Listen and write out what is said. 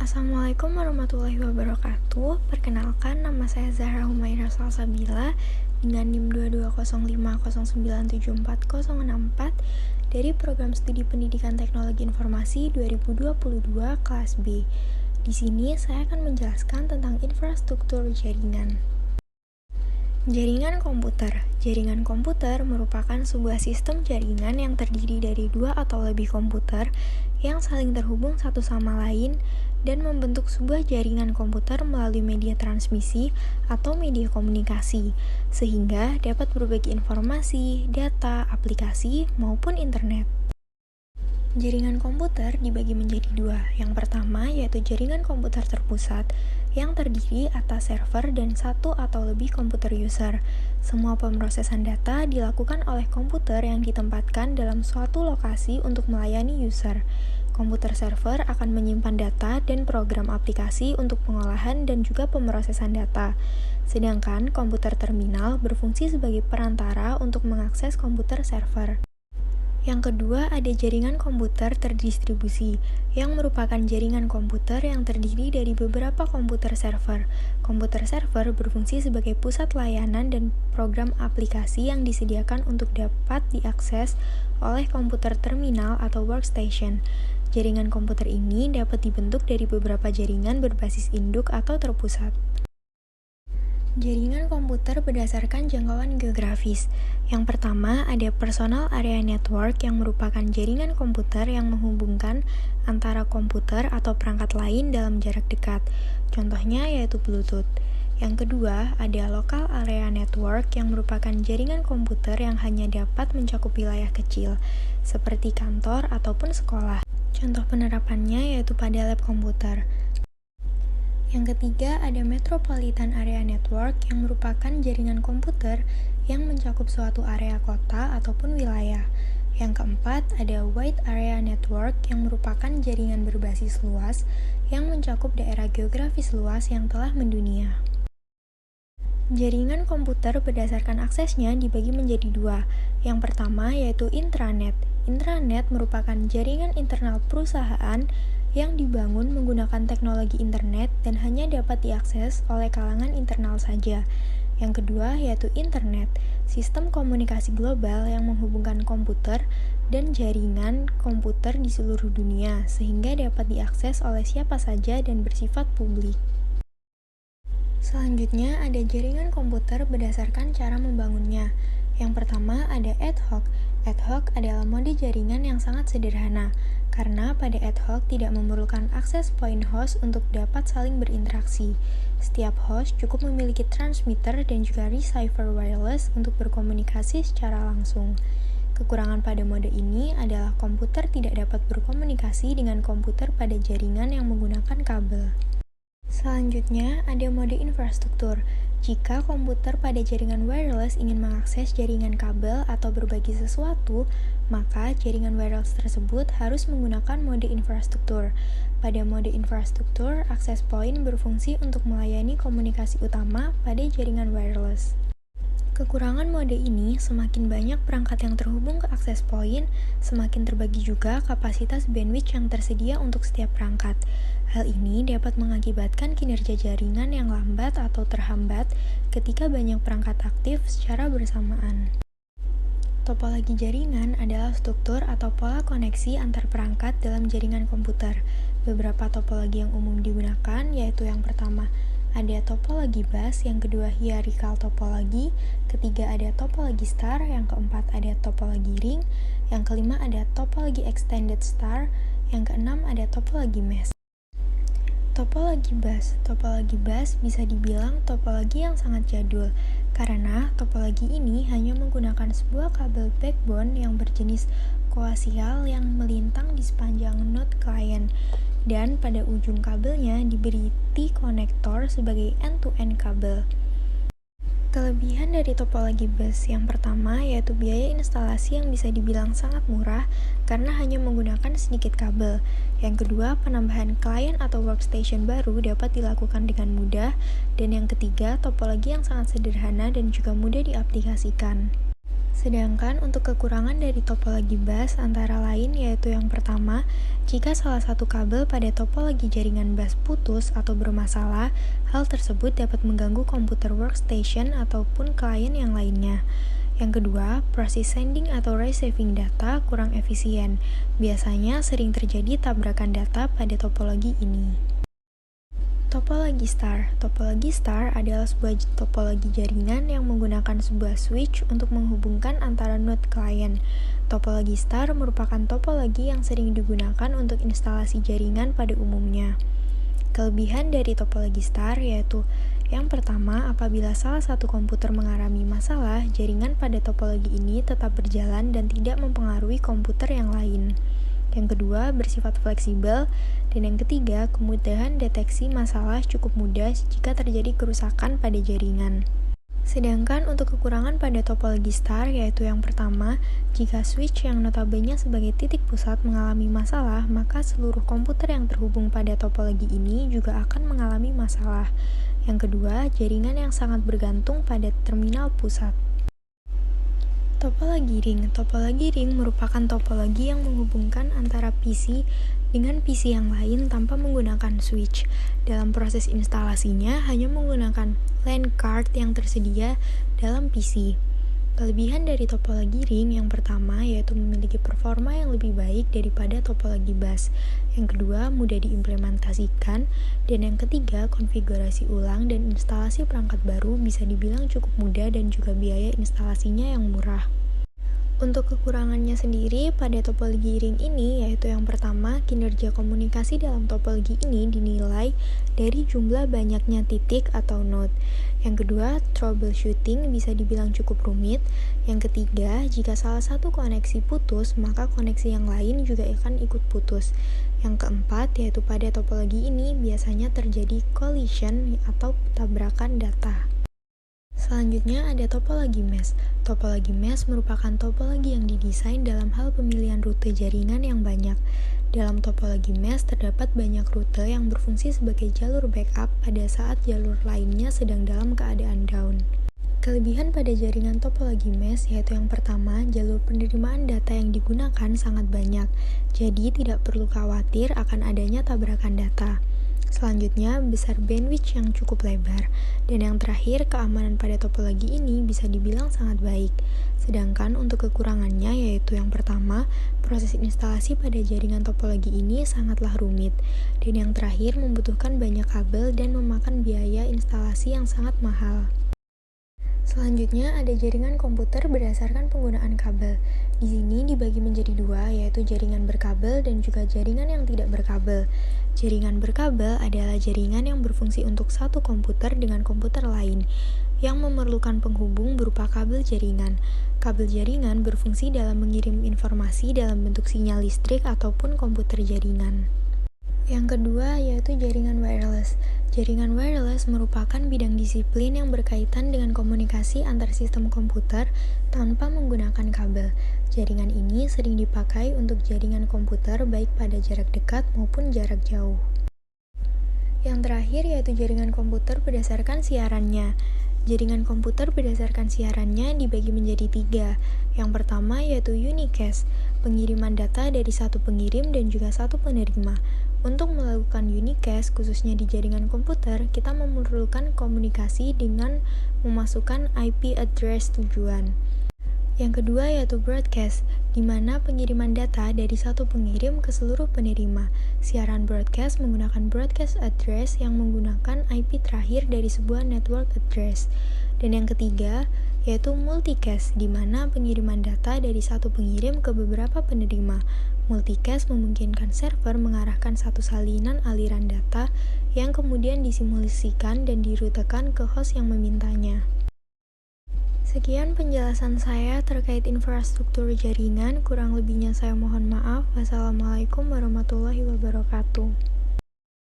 Assalamualaikum warahmatullahi wabarakatuh. Perkenalkan, nama saya Zahra Humaira Salsabila dengan NIM 22050974064 dari Program Studi Pendidikan Teknologi Informasi 2022 kelas B. Di sini saya akan menjelaskan tentang infrastruktur jaringan. Jaringan komputer. Jaringan komputer merupakan sebuah sistem jaringan yang terdiri dari dua atau lebih komputer yang saling terhubung satu sama lain dan membentuk sebuah jaringan komputer melalui media transmisi atau media komunikasi, sehingga dapat berbagi informasi, data, aplikasi, maupun internet. Jaringan komputer dibagi menjadi dua. Yang pertama yaitu jaringan komputer terpusat yang terdiri atas server dan satu atau lebih komputer user. Semua pemrosesan data dilakukan oleh komputer yang ditempatkan dalam suatu lokasi untuk melayani user. Komputer server akan menyimpan data dan program aplikasi untuk pengolahan dan juga pemrosesan data. Sedangkan komputer terminal berfungsi sebagai perantara untuk mengakses komputer server. Yang kedua, ada jaringan komputer terdistribusi, yang merupakan jaringan komputer yang terdiri dari beberapa komputer server. Komputer server berfungsi sebagai pusat layanan dan program aplikasi yang disediakan untuk dapat diakses oleh komputer terminal atau workstation. Jaringan komputer ini dapat dibentuk dari beberapa jaringan berbasis induk atau terpusat. Jaringan komputer berdasarkan jangkauan geografis. Yang pertama, ada Personal Area Network yang merupakan jaringan komputer yang menghubungkan antara komputer atau perangkat lain dalam jarak dekat. Contohnya yaitu Bluetooth. Yang kedua, ada Local Area Network yang merupakan jaringan komputer yang hanya dapat mencakup wilayah kecil, seperti kantor ataupun sekolah. Contoh penerapannya yaitu pada lab komputer. Yang ketiga, ada Metropolitan Area Network yang merupakan jaringan komputer yang mencakup suatu area kota ataupun wilayah. Yang keempat, ada Wide Area Network yang merupakan jaringan berbasis luas yang mencakup daerah geografis luas yang telah mendunia. Jaringan komputer berdasarkan aksesnya dibagi menjadi dua. Yang pertama yaitu intranet. Intranet merupakan jaringan internal perusahaan yang dibangun menggunakan teknologi internet dan hanya dapat diakses oleh kalangan internal saja. Yang kedua yaitu internet, sistem komunikasi global yang menghubungkan komputer dan jaringan komputer di seluruh dunia sehingga dapat diakses oleh siapa saja dan bersifat publik. Selanjutnya ada jaringan komputer berdasarkan cara membangunnya. Yang pertama ada ad hoc. Ad hoc adalah mode jaringan yang sangat sederhana, karena pada ad hoc tidak memerlukan akses point host untuk dapat saling berinteraksi. Setiap host cukup memiliki transmitter dan juga receiver wireless untuk berkomunikasi secara langsung. Kekurangan pada mode ini adalah komputer tidak dapat berkomunikasi dengan komputer pada jaringan yang menggunakan kabel. Selanjutnya, ada mode infrastruktur. Jika komputer pada jaringan wireless ingin mengakses jaringan kabel atau berbagi sesuatu, maka jaringan wireless tersebut harus menggunakan mode infrastruktur. Pada mode infrastruktur, akses point berfungsi untuk melayani komunikasi utama pada jaringan wireless. Kekurangan mode ini, semakin banyak perangkat yang terhubung ke akses point, semakin terbagi juga kapasitas bandwidth yang tersedia untuk setiap perangkat. Hal ini dapat mengakibatkan kinerja jaringan yang lambat atau terhambat ketika banyak perangkat aktif secara bersamaan. Topologi jaringan adalah struktur atau pola koneksi antar perangkat dalam jaringan komputer. Beberapa topologi yang umum digunakan yaitu yang pertama, ada topologi bus, yang kedua hierarchical topologi, ketiga ada topologi star, yang keempat ada topologi ring, yang kelima ada topologi extended star, yang keenam ada topologi mesh. Topologi bus bisa dibilang topologi yang sangat jadul, karena topologi ini hanya menggunakan sebuah kabel backbone yang berjenis koaksial yang melintang di sepanjang node klien, dan pada ujung kabelnya diberi T-konektor sebagai end-to-end kabel. Kelebihan dari topologi bus yang pertama yaitu biaya instalasi yang bisa dibilang sangat murah karena hanya menggunakan sedikit kabel. Yang kedua, penambahan klien atau workstation baru dapat dilakukan dengan mudah. Dan yang ketiga, topologi yang sangat sederhana dan juga mudah diaplikasikan. Sedangkan untuk kekurangan dari topologi bus antara lain yaitu yang pertama, jika salah satu kabel pada topologi jaringan bus putus atau bermasalah, hal tersebut dapat mengganggu komputer workstation ataupun klien yang lainnya. Yang kedua, proses sending atau receiving data kurang efisien. Biasanya sering terjadi tabrakan data pada topologi ini. Topologi star. Topologi star adalah sebuah topologi jaringan yang menggunakan sebuah switch untuk menghubungkan antara node klien. Topologi star merupakan topologi yang sering digunakan untuk instalasi jaringan pada umumnya. Kelebihan dari topologi star yaitu yang pertama, apabila salah satu komputer mengalami masalah, jaringan pada topologi ini tetap berjalan dan tidak mempengaruhi komputer yang lain. Yang kedua, bersifat fleksibel. Dan yang ketiga, kemudahan deteksi masalah cukup mudah jika terjadi kerusakan pada jaringan. Sedangkan untuk kekurangan pada topologi star yaitu yang pertama, jika switch yang notabene sebagai titik pusat mengalami masalah, maka seluruh komputer yang terhubung pada topologi ini juga akan mengalami masalah. Yang kedua, jaringan yang sangat bergantung pada terminal pusat. Topologi ring. Topologi ring merupakan topologi yang menghubungkan antara PC dengan PC yang lain tanpa menggunakan switch. Dalam proses instalasinya hanya menggunakan LAN card yang tersedia dalam PC. Kelebihan dari topologi ring yang pertama yaitu memiliki performa yang lebih baik daripada topologi bus. Yang kedua, mudah diimplementasikan. Dan yang ketiga, konfigurasi ulang dan instalasi perangkat baru bisa dibilang cukup mudah dan juga biaya instalasinya yang murah. Untuk kekurangannya sendiri pada topologi ring ini yaitu yang pertama, kinerja komunikasi dalam topologi ini dinilai dari jumlah banyaknya titik atau node. Yang kedua, troubleshooting bisa dibilang cukup rumit. Yang ketiga, jika salah satu koneksi putus, maka koneksi yang lain juga akan ikut putus. Yang keempat, yaitu pada topologi ini biasanya terjadi collision atau tabrakan data. Selanjutnya ada topologi mesh. Topologi mesh merupakan topologi yang didesain dalam hal pemilihan rute jaringan yang banyak. Dalam topologi mesh terdapat banyak rute yang berfungsi sebagai jalur backup pada saat jalur lainnya sedang dalam keadaan down. Kelebihan pada jaringan topologi mesh yaitu yang pertama, jalur penerimaan data yang digunakan sangat banyak, jadi tidak perlu khawatir akan adanya tabrakan data. Selanjutnya, besar bandwidth yang cukup lebar. Dan yang terakhir, keamanan pada topologi ini bisa dibilang sangat baik. Sedangkan untuk kekurangannya yaitu yang pertama, proses instalasi pada jaringan topologi ini sangatlah rumit. Dan yang terakhir, membutuhkan banyak kabel dan memakan biaya instalasi yang sangat mahal. Selanjutnya ada jaringan komputer berdasarkan penggunaan kabel. Di sini dibagi menjadi dua, yaitu jaringan berkabel dan juga jaringan yang tidak berkabel. Jaringan berkabel adalah jaringan yang berfungsi untuk satu komputer dengan komputer lain, yang memerlukan penghubung berupa kabel jaringan. Kabel jaringan berfungsi dalam mengirim informasi dalam bentuk sinyal listrik ataupun komputer jaringan. Yang kedua yaitu jaringan wireless. Jaringan wireless merupakan bidang disiplin yang berkaitan dengan komunikasi antar sistem komputer tanpa menggunakan kabel. Jaringan ini sering dipakai untuk jaringan komputer baik pada jarak dekat maupun jarak jauh. Yang terakhir yaitu jaringan komputer berdasarkan siarannya. Jaringan komputer berdasarkan siarannya dibagi menjadi tiga. Yang pertama yaitu unicast, pengiriman data dari satu pengirim dan juga satu penerima. Untuk melakukan unicast, khususnya di jaringan komputer, kita memerlukan komunikasi dengan memasukkan IP address tujuan. Yang kedua yaitu broadcast, di mana pengiriman data dari satu pengirim ke seluruh penerima. Siaran broadcast menggunakan broadcast address yang menggunakan IP terakhir dari sebuah network address. Dan yang ketiga yaitu multicast, di mana pengiriman data dari satu pengirim ke beberapa penerima. Multicast memungkinkan server mengarahkan satu salinan aliran data yang kemudian disimulasikan dan dirutekan ke host yang memintanya. Sekian penjelasan saya terkait infrastruktur jaringan, kurang lebihnya saya mohon maaf. Wassalamualaikum warahmatullahi wabarakatuh.